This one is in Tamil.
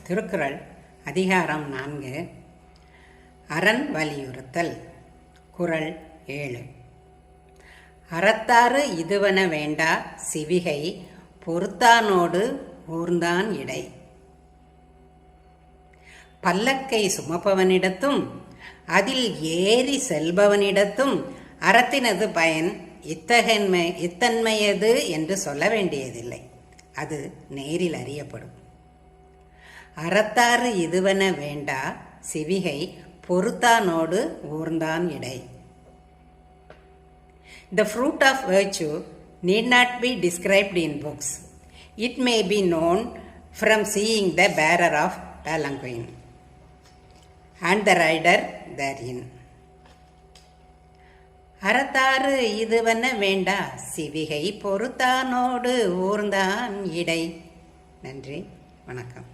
திருக்குறள் அதிகாரம் 4 அரண் வலியுறுத்தல். குறள் 7. அறத்தாறு இதுவன வேண்டா சிவிகை பொறுத்தானோடு ஊர்ந்தான் இடை. பல்லக்கை சுமப்பவனிடத்தும் அதில் ஏறி செல்பவனிடத்தும் அறத்தினது பயன் இத்தன்மையது என்று சொல்ல வேண்டியதில்லை. அது நேரில் அறியப்படும். அறத்தாறு இதுவன வேண்டா சிவிகை பொறுத்தானோடு ஊர்ந்தான் இடை. The fruit of virtue need not be described in books. It may be known from seeing the bearer of palanquin and the rider therein. அறத்தாறு இதுவன வேண்டா சிவிகை பொறுத்தானோடு ஊர்ந்தான் இடை. நன்றி, வணக்கம்.